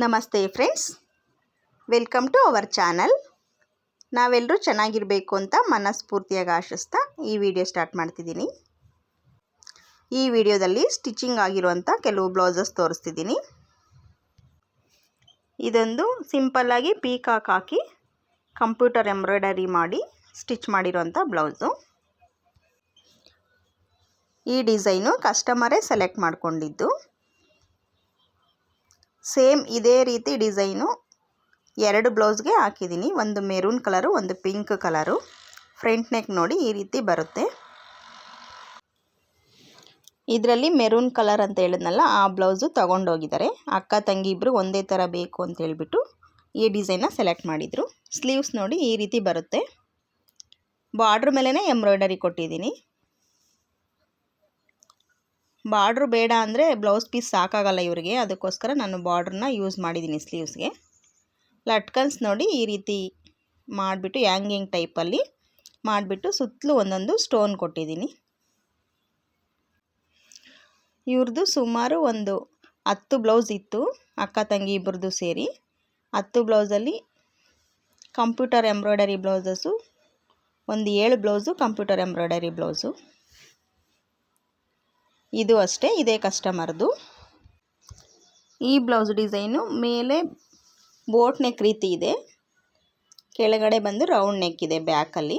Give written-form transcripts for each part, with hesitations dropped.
ನಮಸ್ತೆ friends, welcome to our channel. ನಾವೆಲ್ಲರೂ ಚೆನ್ನಾಗಿರಬೇಕು ಅಂತ ಮನಸ್ಫೂರ್ತಿಯಾಗಿ ಆಶಿಸ್ತಾ ಈ ವಿಡಿಯೋ ಸ್ಟಾರ್ಟ್ ಮಾಡ್ತಿದ್ದೀನಿ. ಈ ವಿಡಿಯೋದಲ್ಲಿ ಸ್ಟಿಚಿಂಗ್ ಆಗಿರುವಂಥ ಕೆಲವು ಬ್ಲೌಸಸ್ ತೋರಿಸ್ತಿದ್ದೀನಿ. ಇದೊಂದು ಸಿಂಪಲ್ಲಾಗಿ ಪೀಕಾಕ್ ಹಾಕಿ ಕಂಪ್ಯೂಟರ್ ಎಂಬ್ರಾಯ್ಡರಿ ಮಾಡಿ ಸ್ಟಿಚ್ ಮಾಡಿರುವಂಥ ಬ್ಲೌಸು. ಈ ಡಿಸೈನು ಕಸ್ಟಮರೇ ಸೆಲೆಕ್ಟ್ ಮಾಡಿಕೊಂಡಿದ್ದು. ಸೇಮ್ ಇದೇ ರೀತಿ ಡಿಸೈನು ಎರಡು ಬ್ಲೌಸ್ಗೆ ಹಾಕಿದ್ದೀನಿ. ಒಂದು ಮೆರೂನ್ ಕಲರು, ಒಂದು ಪಿಂಕ್ ಕಲರು. ಫ್ರಂಟ್ ನೆಕ್ ನೋಡಿ ಈ ರೀತಿ ಬರುತ್ತೆ. ಇದರಲ್ಲಿ ಮೆರೂನ್ ಕಲರ್ ಅಂತ ಹೇಳಿದ್ನಲ್ಲ, ಆ ಬ್ಲೌಸು ತೊಗೊಂಡೋಗಿದ್ದಾರೆ. ಅಕ್ಕ ತಂಗಿ ಇಬ್ಬರು ಒಂದೇ ಥರ ಬೇಕು ಅಂತ ಹೇಳಿಬಿಟ್ಟು ಈ ಡಿಸೈನ್ನ ಸೆಲೆಕ್ಟ್ ಮಾಡಿದರು. ಸ್ಲೀವ್ಸ್ ನೋಡಿ ಈ ರೀತಿ ಬರುತ್ತೆ. ಬಾರ್ಡ್ರ್ ಮೇಲೇ ಎಂಬ್ರಾಯ್ಡರಿ ಕೊಟ್ಟಿದ್ದೀನಿ. ಬಾರ್ಡ್ರು ಬೇಡ ಅಂದರೆ ಬ್ಲೌಸ್ ಪೀಸ್ ಸಾಕಾಗಲ್ಲ ಇವರಿಗೆ, ಅದಕ್ಕೋಸ್ಕರ ನಾನು ಬಾರ್ಡ್ರನ್ನ ಯೂಸ್ ಮಾಡಿದ್ದೀನಿ ಸ್ಲೀವ್ಸ್ಗೆ. ಲಟ್ಕನ್ಸ್ ನೋಡಿ ಈ ರೀತಿ ಮಾಡಿಬಿಟ್ಟು ಹ್ಯಾಂಗಿಂಗ್ ಟೈಪಲ್ಲಿ ಮಾಡಿಬಿಟ್ಟು ಸುತ್ತಲೂ ಒಂದೊಂದು ಸ್ಟೋನ್ ಕೊಟ್ಟಿದ್ದೀನಿ. ಇವ್ರದ್ದು ಸುಮಾರು ಒಂದು 10 ಬ್ಲೌಸ್ ಇತ್ತು, ಅಕ್ಕ ತಂಗಿ ಇಬ್ಬರದು ಸೇರಿ. 10 ಬ್ಲೌಸಲ್ಲಿ ಕಂಪ್ಯೂಟರ್ ಎಂಬ್ರಾಯ್ಡರಿ ಬ್ಲೌಸಸ್ಸು ಒಂದು 7 ಬ್ಲೌಸು ಕಂಪ್ಯೂಟರ್ ಎಂಬ್ರಾಯ್ಡರಿ ಬ್ಲೌಸು. ಇದು ಅಷ್ಟೇ, ಇದೇ ಕಸ್ಟಮರ್ದು. ಈ ಬ್ಲೌಸ್ ಡಿಸೈನು ಮೇಲೆ ಬೋಟ್ ನೆಕ್ ರೀತಿ ಇದೆ, ಕೆಳಗಡೆ ಬಂದು ರೌಂಡ್ ನೆಕ್ ಇದೆ ಬ್ಯಾಕಲ್ಲಿ.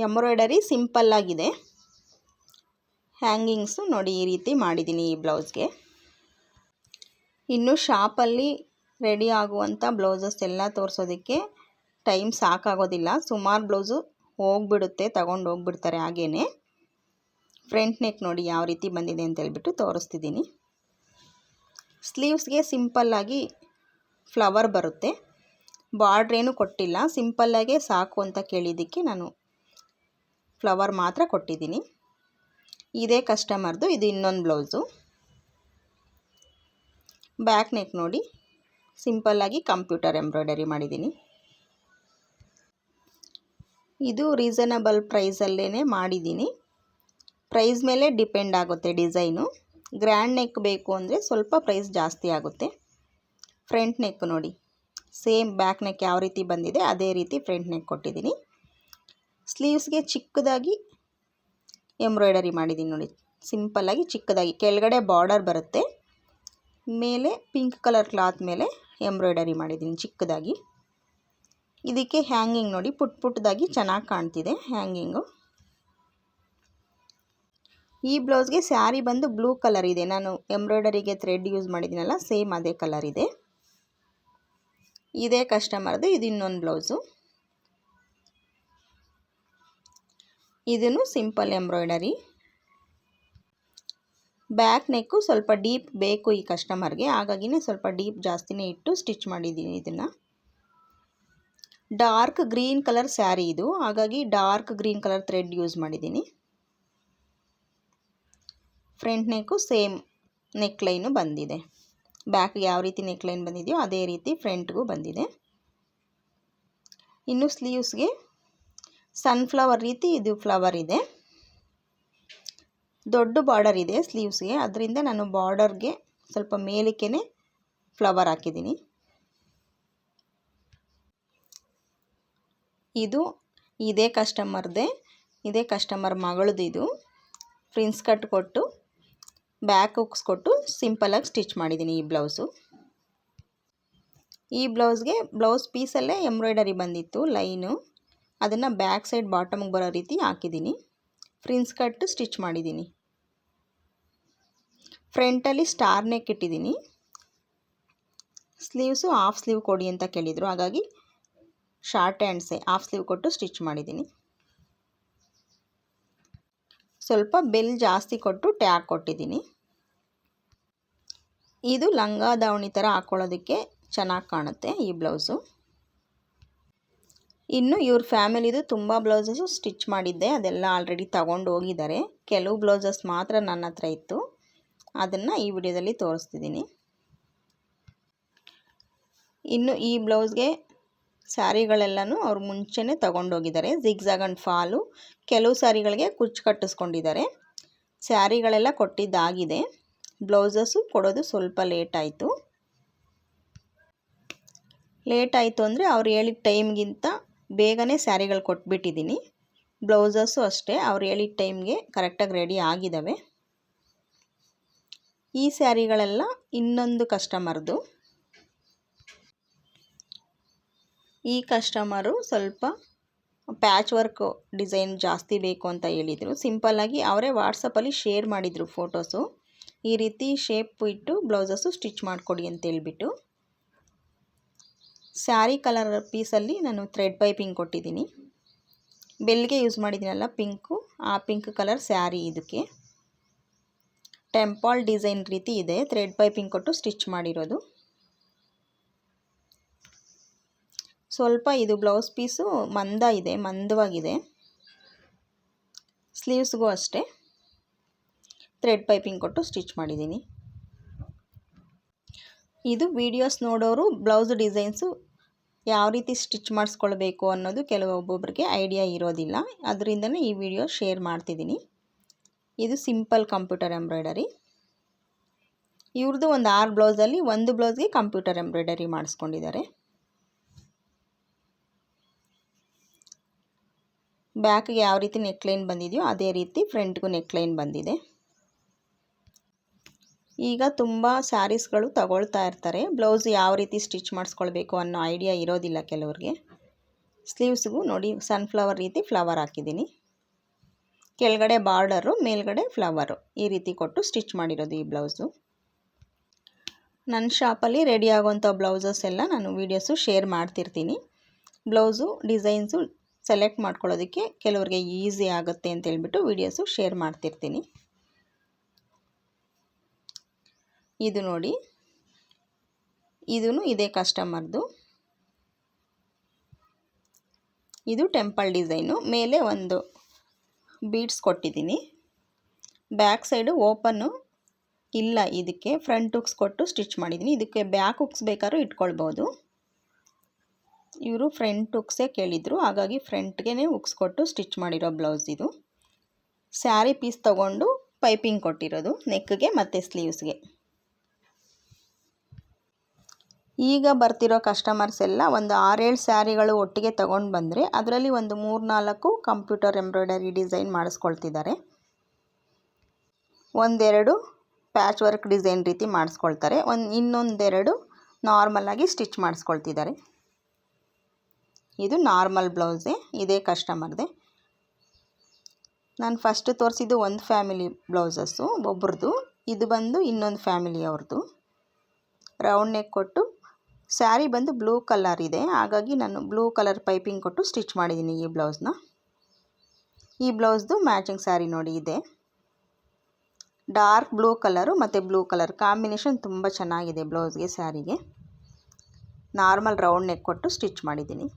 ಎಂಬ್ರಾಯ್ಡರಿ ಸಿಂಪಲ್ಲಾಗಿದೆ. ಹ್ಯಾಂಗಿಂಗ್ಸು ನೋಡಿ ಈ ರೀತಿ ಮಾಡಿದ್ದೀನಿ ಈ ಬ್ಲೌಸ್ಗೆ. ಇನ್ನು ಶಾಪಲ್ಲಿ ರೆಡಿ ಆಗುವಂಥ ಬ್ಲೌಸಸ್ ಎಲ್ಲ ತೋರಿಸೋದಕ್ಕೆ ಟೈಮ್ ಸಾಕಾಗೋದಿಲ್ಲ. ಸುಮಾರು ಬ್ಲೌಸು ಹೋಗಿಬಿಡುತ್ತೆ, ತಗೊಂಡು ಹೋಗ್ಬಿಡ್ತಾರೆ ಹಾಗೇ. ಫ್ರಂಟ್ ನೆಕ್ ನೋಡಿ ಯಾವ ರೀತಿ ಬಂದಿದೆ ಅಂತ ಹೇಳ್ಬಿಟ್ಟು ತೋರಿಸ್ತಿದ್ದೀನಿ. ಸ್ಲೀವ್ಸ್ಗೆ ಸಿಂಪಲ್ಲಾಗಿ ಫ್ಲವರ್ ಬರುತ್ತೆ, ಬಾರ್ಡ್ರೇನು ಕೊಟ್ಟಿಲ್ಲ. ಸಿಂಪಲ್ಲಾಗೆ ಸಾಕು ಅಂತ ಕೇಳಿದ್ದಕ್ಕೆ ನಾನು ಫ್ಲವರ್ ಮಾತ್ರ ಕೊಟ್ಟಿದ್ದೀನಿ. ಇದೇ ಕಸ್ಟಮರ್ದು. ಇದು ಇನ್ನೊಂದು ಬ್ಲೌಸು. ಬ್ಯಾಕ್ ನೆಕ್ ನೋಡಿ ಸಿಂಪಲ್ಲಾಗಿ ಕಂಪ್ಯೂಟರ್ ಎಂಬ್ರಾಯ್ಡರಿ ಮಾಡಿದ್ದೀನಿ. ಇದು ರೀಸನಬಲ್ ಪ್ರೈಸಲ್ಲೇ ಮಾಡಿದ್ದೀನಿ. ಪ್ರೈಸ್ ಮೇಲೆ ಡಿಪೆಂಡ್ ಆಗುತ್ತೆ ಡಿಸೈನು. ಗ್ರ್ಯಾಂಡ್ ನೆಕ್ ಬೇಕು ಅಂದರೆ ಸ್ವಲ್ಪ ಪ್ರೈಸ್ ಜಾಸ್ತಿ ಆಗುತ್ತೆ. ಫ್ರಂಟ್ ನೆಕ್ ನೋಡಿ ಸೇಮ್ ಬ್ಯಾಕ್ ನೆಕ್ ಯಾವ ರೀತಿ ಬಂದಿದೆ ಅದೇ ರೀತಿ ಫ್ರಂಟ್ ನೆಕ್ ಕೊಟ್ಟಿದ್ದೀನಿ. ಸ್ಲೀವ್ಸ್ಗೆ ಚಿಕ್ಕದಾಗಿ ಎಂಬ್ರಾಯ್ಡರಿ ಮಾಡಿದ್ದೀನಿ ನೋಡಿ, ಸಿಂಪಲ್ಲಾಗಿ ಚಿಕ್ಕದಾಗಿ. ಕೆಳಗಡೆ ಬಾರ್ಡರ್ ಬರುತ್ತೆ, ಮೇಲೆ ಪಿಂಕ್ ಕಲರ್ ಕ್ಲಾತ್ ಮೇಲೆ ಎಂಬ್ರಾಯ್ಡರಿ ಮಾಡಿದ್ದೀನಿ ಚಿಕ್ಕದಾಗಿ. ಇದಕ್ಕೆ ಹ್ಯಾಂಗಿಂಗ್ ನೋಡಿ ಪುಟ್ ಪುಟ್ಟದಾಗಿ ಚೆನ್ನಾಗಿ ಕಾಣ್ತಿದೆ ಹ್ಯಾಂಗಿಂಗು. ಈ ಬ್ಲೌಸ್ಗೆ ಸ್ಯಾರಿ ಬಂದು ಬ್ಲೂ ಕಲರ್ ಇದೆ. ನಾನು ಎಂಬ್ರಾಯ್ಡರಿಗೆ ಥ್ರೆಡ್ ಯೂಸ್ ಮಾಡಿದ್ದೀನಲ್ಲ, ಸೇಮ್ ಅದೇ ಕಲರ್ ಇದೆ. ಇದೇ ಕಸ್ಟಮರ್ದು. ಇದು ಇನ್ನೊಂದು ಬ್ಲೌಸು. ಇದನ್ನು ಸಿಂಪಲ್ ಎಂಬ್ರಾಯ್ಡರಿ. ಬ್ಯಾಕ್ ನೆಕ್ಕು ಸ್ವಲ್ಪ ಡೀಪ್ ಬೇಕು ಈ ಕಸ್ಟಮರ್ಗೆ, ಹಾಗಾಗಿನೇ ಸ್ವಲ್ಪ ಡೀಪ್ ಜಾಸ್ತಿನೇ ಇಟ್ಟು ಸ್ಟಿಚ್ ಮಾಡಿದ್ದೀನಿ. ಇದನ್ನು ಡಾರ್ಕ್ ಗ್ರೀನ್ ಕಲರ್ ಸ್ಯಾರಿ ಇದು, ಹಾಗಾಗಿ dark green colour thread use ಮಾಡಿದ್ದೀನಿ. ಫ್ರಂಟ್ ನೆಕ್ಕು ಸೇಮ್ ನೆಕ್ ಲೈನು ಬಂದಿದೆ. ಬ್ಯಾಕ್ಗೆ ಯಾವ ರೀತಿ ನೆಕ್ ಲೈನ್ ಬಂದಿದೆಯೋ ಅದೇ ರೀತಿ ಫ್ರಂಟ್ಗೂ ಬಂದಿದೆ. ಇನ್ನು ಸ್ಲೀವ್ಸ್ಗೆ ಸನ್ಫ್ಲವರ್ ರೀತಿ ಇದು ಫ್ಲವರ್ ಇದೆ. ದೊಡ್ಡ ಬಾರ್ಡರ್ ಇದೆ ಸ್ಲೀವ್ಸ್ಗೆ, ಅದರಿಂದ ನಾನು ಬಾರ್ಡರ್ಗೆ ಸ್ವಲ್ಪ ಮೇಲಕ್ಕೇ ಫ್ಲವರ್ ಹಾಕಿದ್ದೀನಿ. ಇದು ಇದೇ ಕಸ್ಟಮರ್ದೇ, ಇದೇ ಕಸ್ಟಮರ್ ಮಗಳದು. ಇದು ಪ್ರಿನ್ಸ್ ಕಟ್ ಕೊಟ್ಟು ಬ್ಯಾಕ್ ಹುಕ್ಸ್ ಕೊಟ್ಟು ಸಿಂಪಲಾಗಿ ಸ್ಟಿಚ್ ಮಾಡಿದ್ದೀನಿ ಈ ಬ್ಲೌಸು. ಈ ಬ್ಲೌಸ್ಗೆ ಬ್ಲೌಸ್ ಪೀಸಲ್ಲೇ ಎಂಬ್ರಾಯ್ಡರಿ ಬಂದಿತ್ತು ಲೈನು, ಅದನ್ನು ಬ್ಯಾಕ್ ಸೈಡ್ ಬಾಟಮ್ಗೆ ಬರೋ ರೀತಿ ಹಾಕಿದ್ದೀನಿ. ಪ್ರಿನ್ಸ್ ಕಟ್ ಸ್ಟಿಚ್ ಮಾಡಿದ್ದೀನಿ. ಫ್ರಂಟಲ್ಲಿ ಸ್ಟಾರ್ ನೆಕ್ ಇಟ್ಟಿದ್ದೀನಿ. ಸ್ಲೀವ್ಸು ಹಾಫ್ ಸ್ಲೀವ್ ಕೊಡಿ ಅಂತ ಕೇಳಿದರು, ಹಾಗಾಗಿ ಶಾರ್ಟ್ ಹ್ಯಾಂಡ್ಸೇ ಹಾಫ್ ಸ್ಲೀವ್ ಕೊಟ್ಟು ಸ್ಟಿಚ್ ಮಾಡಿದ್ದೀನಿ. ಸ್ವಲ್ಪ ಬೆಲ್ ಜಾಸ್ತಿ ಕೊಟ್ಟು ಟ್ಯಾಗ್ ಕೊಟ್ಟಿದ್ದೀನಿ. ಇದು ಲಂಗ ದಾವಣಿ ಥರ ಹಾಕ್ಕೊಳ್ಳೋದಕ್ಕೆ ಚೆನ್ನಾಗಿ ಕಾಣುತ್ತೆ ಈ ಬ್ಲೌಸು. ಇನ್ನು ಇವ್ರ ಫ್ಯಾಮಿಲಿದು ತುಂಬ ಬ್ಲೌಸಸ್ಸು ಸ್ಟಿಚ್ ಮಾಡಿದ್ದೆ, ಅದೆಲ್ಲ ಆಲ್ರೆಡಿ ತಗೊಂಡು ಹೋಗಿದ್ದಾರೆ. ಕೆಲವು ಬ್ಲೌಸಸ್ ಮಾತ್ರ ನನ್ನ ಹತ್ರ ಇತ್ತು, ಅದನ್ನು ಈ ವಿಡಿಯೋದಲ್ಲಿ ತೋರಿಸ್ತಿದ್ದೀನಿ. ಇನ್ನು ಈ ಬ್ಲೌಸ್ಗೆ ಸ್ಯಾರಿಗಳೆಲ್ಲನೂ ಅವ್ರು ಮುಂಚೆನೇ ತಗೊಂಡೋಗಿದ್ದಾರೆ. ಜಿಗ್ಜಾಗ್ ಆ್ಯಂಡ್ ಫಾಲು, ಕೆಲವು ಸ್ಯಾರಿಗಳಿಗೆ ಕುಚ್ಚು ಕಟ್ಟಿಸ್ಕೊಂಡಿದ್ದಾರೆ. ಸ್ಯಾರಿಗಳೆಲ್ಲ ಕೊಟ್ಟಿದ್ದಾಗಿದೆ. ಬ್ಲೌಸಸ್ಸು ಕೊಡೋದು ಸ್ವಲ್ಪ ಲೇಟ್ ಆಯಿತು ಅಂದರೆ ಅವ್ರು ಹೇಳಿದ ಟೈಮ್ಗಿಂತ ಬೇಗನೆ ಸ್ಯಾರಿಗಳು ಕೊಟ್ಬಿಟ್ಟಿದ್ದೀನಿ. ಬ್ಲೌಸಸ್ಸು ಅಷ್ಟೇ ಅವ್ರು ಹೇಳಿದ ಟೈಮ್ಗೆ ಕರೆಕ್ಟಾಗಿ ರೆಡಿ ಆಗಿದ್ದಾವೆ. ಈ ಸ್ಯಾರಿಗಳೆಲ್ಲ ಇನ್ನೊಂದು ಕಸ್ಟಮರ್ದು. ಈ ಕಸ್ಟಮರು ಸ್ವಲ್ಪ ಪ್ಯಾಚ್ ವರ್ಕ್ ಡಿಸೈನ್ ಜಾಸ್ತಿ ಬೇಕು ಅಂತ ಹೇಳಿದರು. ಸಿಂಪಲ್ಲಾಗಿ ಅವರೇ ವಾಟ್ಸಪ್ಪಲ್ಲಿ ಶೇರ್ ಮಾಡಿದರು ಫೋಟೋಸು. ಈ ರೀತಿ ಶೇಪ್ ಇಟ್ಟು ಬ್ಲೌಸಸ್ಸು ಸ್ಟಿಚ್ ಮಾಡಿಕೊಡಿ ಅಂತ ಹೇಳ್ಬಿಟ್ಟು. ಸ್ಯಾರಿ ಕಲರ್ ಪೀಸಲ್ಲಿ ನಾನು ಥ್ರೆಡ್ ಪೈಪಿಂಗ್ ಕೊಟ್ಟಿದ್ದೀನಿ. ಬೆಲ್ಗೆ ಯೂಸ್ ಮಾಡಿದ್ದೀನಲ್ಲ ಪಿಂಕು, ಆ ಪಿಂಕ್ ಕಲರ್ ಸ್ಯಾರಿ ಇದಕ್ಕೆ. ಟೆಂಪಲ್ ಡಿಸೈನ್ ರೀತಿ ಇದೆ, ಥ್ರೆಡ್ ಪೈಪಿಂಗ್ ಕೊಟ್ಟು ಸ್ಟಿಚ್ ಮಾಡಿರೋದು. ಸ್ವಲ್ಪ ಇದು ಬ್ಲೌಸ್ ಪೀಸು ಮಂದವಾಗಿದೆ. ಸ್ಲೀವ್ಸ್ಗೂ ಅಷ್ಟೇ ಥ್ರೆಡ್ ಪೈಪಿಂಗ್ ಕೊಟ್ಟು ಸ್ಟಿಚ್ ಮಾಡಿದ್ದೀನಿ. ಇದು ವಿಡಿಯೋಸ್ ನೋಡೋರು ಬ್ಲೌಸ್ ಡಿಸೈನ್ಸು ಯಾವ ರೀತಿ ಸ್ಟಿಚ್ ಮಾಡಿಸ್ಕೊಳ್ಬೇಕು ಅನ್ನೋದು ಕೆಲವೊಬ್ಬೊಬ್ಬರಿಗೆ ಐಡಿಯಾ ಇರೋದಿಲ್ಲ. ಅದರಿಂದನೇ ಈ ವಿಡಿಯೋ ಶೇರ್ ಮಾಡ್ತಿದ್ದೀನಿ. ಇದು ಸಿಂಪಲ್ ಕಂಪ್ಯೂಟರ್ ಎಂಬ್ರಾಯ್ಡರಿ. ಇವ್ರದ್ದು ಒಂದು 6 ಬ್ಲೌಸಲ್ಲಿ ಒಂದು ಬ್ಲೌಸ್ಗೆ ಕಂಪ್ಯೂಟರ್ ಎಂಬ್ರಾಯ್ಡರಿ ಮಾಡಿಸ್ಕೊಂಡಿದ್ದಾರೆ. ಬ್ಯಾಕ್ಗೆ ಯಾವ ರೀತಿ ನೆಕ್ಲೈನ್ ಬಂದಿದೆಯೋ ಅದೇ ರೀತಿ ಫ್ರಂಟ್ಗೂ ನೆಕ್ಲೈನ್ ಬಂದಿದೆ. ಈಗ ತುಂಬ ಸ್ಯಾರೀಸ್ಗಳು ತಗೊಳ್ತಾ ಇರ್ತಾರೆ, ಬ್ಲೌಸ್ ಯಾವ ರೀತಿ ಸ್ಟಿಚ್ ಮಾಡಿಸ್ಕೊಳ್ಬೇಕು ಅನ್ನೋ ಐಡಿಯಾ ಇರೋದಿಲ್ಲ ಕೆಲವ್ರಿಗೆ. ಸ್ಲೀವ್ಸ್ಗೂ ನೋಡಿ ಸನ್ಫ್ಲವರ್ ರೀತಿ ಫ್ಲವರ್ ಹಾಕಿದ್ದೀನಿ. ಕೆಳಗಡೆ ಬಾರ್ಡರು, ಮೇಲ್ಗಡೆ ಫ್ಲವರು, ಈ ರೀತಿ ಕೊಟ್ಟು ಸ್ಟಿಚ್ ಮಾಡಿರೋದು ಈ ಬ್ಲೌಸು. ನನ್ನ ಶಾಪಲ್ಲಿ ರೆಡಿ ಆಗೋವಂಥ ಬ್ಲೌಸಸ್ ಎಲ್ಲ ನಾನು ವೀಡಿಯೋಸು ಶೇರ್ ಮಾಡ್ತಿರ್ತೀನಿ. ಬ್ಲೌಸು ಡಿಸೈನ್ಸು ಸೆಲೆಕ್ಟ್ ಮಾಡ್ಕೊಳ್ಳೋದಕ್ಕೆ ಕೆಲವ್ರಿಗೆ ಈಸಿ ಆಗುತ್ತೆ ಅಂತ ಹೇಳ್ಬಿಟ್ಟು ವೀಡಿಯೋಸು ಶೇರ್ ಮಾಡ್ತಿರ್ತೀನಿ. ಇದು ನೋಡಿ, ಇದೂ ಇದೇ ಕಸ್ಟಮರ್ದು. ಇದು ಟೆಂಪಲ್ ಡಿಸೈನು, ಮೇಲೆ ಒಂದು ಬೀಡ್ಸ್ ಕೊಟ್ಟಿದ್ದೀನಿ. ಬ್ಯಾಕ್ ಸೈಡು ಓಪನ್ನು ಇಲ್ಲ, ಇದಕ್ಕೆ ಫ್ರಂಟ್ ಹುಕ್ಸ್ ಕೊಟ್ಟು ಸ್ಟಿಚ್ ಮಾಡಿದ್ದೀನಿ. ಇದಕ್ಕೆ ಬ್ಯಾಕ್ ಹುಕ್ಸ್ ಬೇಕಾದ್ರೂ ಇಟ್ಕೊಳ್ಬೋದು. ಇವರು ಫ್ರಂಟ್ ಹುಕ್ಸೇ ಕೇಳಿದರು, ಹಾಗಾಗಿ ಫ್ರಂಟ್ಗೆ ಹುಕ್ಸ್ ಕೊಟ್ಟು ಸ್ಟಿಚ್ ಮಾಡಿರೋ ಬ್ಲೌಸ್ ಇದು. ಸ್ಯಾರಿ ಪೀಸ್ ತೊಗೊಂಡು ಪೈಪಿಂಗ್ ಕೊಟ್ಟಿರೋದು ನೆಕ್ಗೆ ಮತ್ತು ಸ್ಲೀವ್ಸ್ಗೆ. ಈಗ ಬರ್ತಿರೋ ಕಸ್ಟಮರ್ಸ್ ಎಲ್ಲ ಒಂದು 6-7 ಸ್ಯಾರಿಗಳು ಒಟ್ಟಿಗೆ ತೊಗೊಂಡು ಬಂದರೆ ಅದರಲ್ಲಿ ಒಂದು 3-4 ಕಂಪ್ಯೂಟರ್ ಎಂಬ್ರಾಯ್ಡರಿ ಡಿಸೈನ್ ಮಾಡಿಸ್ಕೊಳ್ತಿದ್ದಾರೆ. ಒಂದೆರಡು ಪ್ಯಾಚ್ ವರ್ಕ್ ಡಿಸೈನ್ ರೀತಿ ಮಾಡಿಸ್ಕೊಳ್ತಾರೆ. ಇನ್ನೊಂದೆರಡು ನಾರ್ಮಲಾಗಿ ಸ್ಟಿಚ್ ಮಾಡಿಸ್ಕೊಳ್ತಿದ್ದಾರೆ. ಇದು ನಾರ್ಮಲ್ ಬ್ಲೌಸೇ, ಇದೇ ಕಸ್ಟಮರ್ದೆ. ನಾನು ಫಸ್ಟ್ ತೋರಿಸಿದ್ದು ಒಂದು ಫ್ಯಾಮಿಲಿ ಬ್ಲೌಸಸ್ಸು ಒಬ್ರದ್ದು, ಇದು ಬಂದು ಇನ್ನೊಂದು ಫ್ಯಾಮಿಲಿ ಅವ್ರದ್ದು. ರೌಂಡ್ ನೆಕ್ ಕೊಟ್ಟು ಸ್ಯಾರಿ ಬಂದು ಬ್ಲೂ ಕಲರ್ ಇದೆ, ಹಾಗಾಗಿ ನಾನು ಬ್ಲೂ ಕಲರ್ ಪೈಪಿಂಗ್ ಕೊಟ್ಟು ಸ್ಟಿಚ್ ಮಾಡಿದ್ದೀನಿ ಈ ಬ್ಲೌಸ್ನ. ಈ ಬ್ಲೌಸ್ದು ಮ್ಯಾಚಿಂಗ್ ಸ್ಯಾರಿ ನೋಡಿ ಇದೆ. ಡಾರ್ಕ್ ಬ್ಲೂ ಕಲರು ಮತ್ತು ಬ್ಲೂ ಕಲರ್ ಕಾಂಬಿನೇಷನ್ ತುಂಬ ಚೆನ್ನಾಗಿದೆ ಬ್ಲೌಸ್ಗೆ, ಸ್ಯಾರಿಗೆ. ನಾರ್ಮಲ್ ರೌಂಡ್ ನೆಕ್ ಕೊಟ್ಟು ಸ್ಟಿಚ್ ಮಾಡಿದ್ದೀನಿ.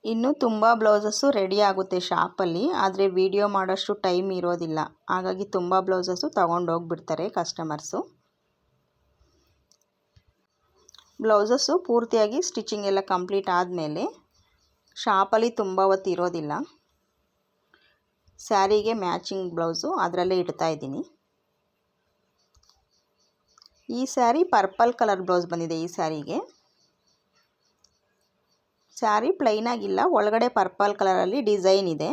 ಇನ್ನು ತುಂಬ ಬ್ಲೌಸಸ್ಸು ರೆಡಿ ಆಗುತ್ತೆ ಶಾಪಲ್ಲಿ, ಆದರೆ ವಿಡಿಯೋ ಮಾಡೋಷ್ಟು ಟೈಮ್ ಇರೋದಿಲ್ಲ, ಹಾಗಾಗಿ ತುಂಬ ಬ್ಲೌಸಸ್ಸು ತೊಗೊಂಡೋಗ್ಬಿಡ್ತಾರೆ ಕಸ್ಟಮರ್ಸು. ಬ್ಲೌಸಸ್ಸು ಪೂರ್ತಿಯಾಗಿ ಸ್ಟಿಚಿಂಗ್ ಎಲ್ಲ ಕಂಪ್ಲೀಟ್ ಆದಮೇಲೆ ಶಾಪಲ್ಲಿ ತುಂಬ ಹೊತ್ತು ಇರೋದಿಲ್ಲ. ಸ್ಯಾರಿಗೆ ಮ್ಯಾಚಿಂಗ್ ಬ್ಲೌಸು ಅದರಲ್ಲೇ ಇಡ್ತಾ ಇದ್ದೀನಿ. ಈ ಸ್ಯಾರಿ ಪರ್ಪಲ್ ಕಲರ್ ಬ್ಲೌಸ್ ಬಂದಿದೆ. ಈ ಸ್ಯಾರಿಗೆ ಸ್ಯಾರಿ ಪ್ಲೈನಾಗಿಲ್ಲ, ಒಳಗಡೆ ಪರ್ಪಲ್ ಕಲರಲ್ಲಿ ಡಿಸೈನ್ ಇದೆ.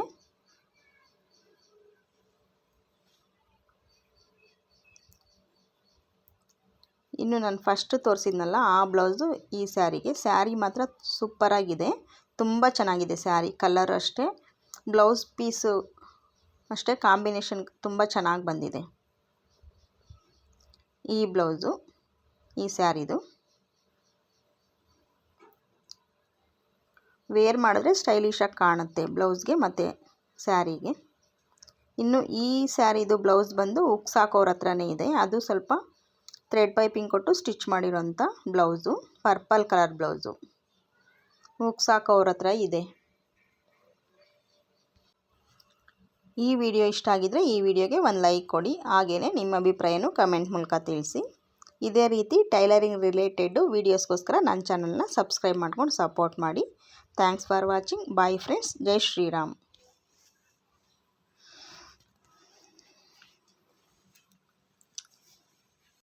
ಇನ್ನು ನಾನು ಫಸ್ಟ್ ತೋರಿಸಿದ್ನಲ್ಲ ಆ ಬ್ಲೌಸು ಈ ಸ್ಯಾರಿಗೆ. ಸ್ಯಾರಿ ಮಾತ್ರ ಸೂಪರಾಗಿದೆ, ತುಂಬ ಚೆನ್ನಾಗಿದೆ ಸ್ಯಾರಿ. ಕಲರ್ ಅಷ್ಟೇ, ಬ್ಲೌಸ್ ಪೀಸು ಅಷ್ಟೇ, ಕಾಂಬಿನೇಷನ್ ತುಂಬ ಚೆನ್ನಾಗಿ ಬಂದಿದೆ. ಈ ಬ್ಲೌಸು ಈ ಸ್ಯಾರಿದು. ವೇರ್ ಮಾಡಿದ್ರೆ ಸ್ಟೈಲಿಶಾಗಿ ಕಾಣುತ್ತೆ ಬ್ಲೌಸ್ಗೆ ಮತ್ತು ಸ್ಯಾರಿಗೆ. ಇನ್ನು ಈ ಸ್ಯಾರಿದು ಬ್ಲೌಸ್ ಬಂದು ಹುಕ್ಸ್ ಹಾಕೋರ ಹತ್ರನೇ ಇದೆ, ಅದು ಸ್ವಲ್ಪ ಥ್ರೆಡ್ ಪೈಪಿಂಗ್ ಕೊಟ್ಟು ಸ್ಟಿಚ್ ಮಾಡಿರೋಂಥ blouse, purple colour blouse, hooks ಹಾಕೋರ ಹತ್ರ ಇದೆ. ಈ ವಿಡಿಯೋ ಇಷ್ಟ ಆಗಿದ್ರೆ ಈ ವಿಡಿಯೋಗೆ ಒಂದು ಲೈಕ್ ಕೊಡಿ, ಹಾಗೆಯೇ ನಿಮ್ಮ ಅಭಿಪ್ರಾಯನೂ ಕಮೆಂಟ್ ಮೂಲಕ ತಿಳಿಸಿ. ಇದೇ ರೀತಿ ಟೈಲರಿಂಗ್ ರಿಲೇಟೆಡ್ಡು ವೀಡಿಯೋಸ್ಗೋಸ್ಕರ ನನ್ನ ಚಾನಲ್ನ ಸಬ್ಸ್ಕ್ರೈಬ್ ಮಾಡ್ಕೊಂಡು ಸಪೋರ್ಟ್ ಮಾಡಿ. Thanks for watching. Bye friends. ಜೈ ಶ್ರೀರಾಮ್.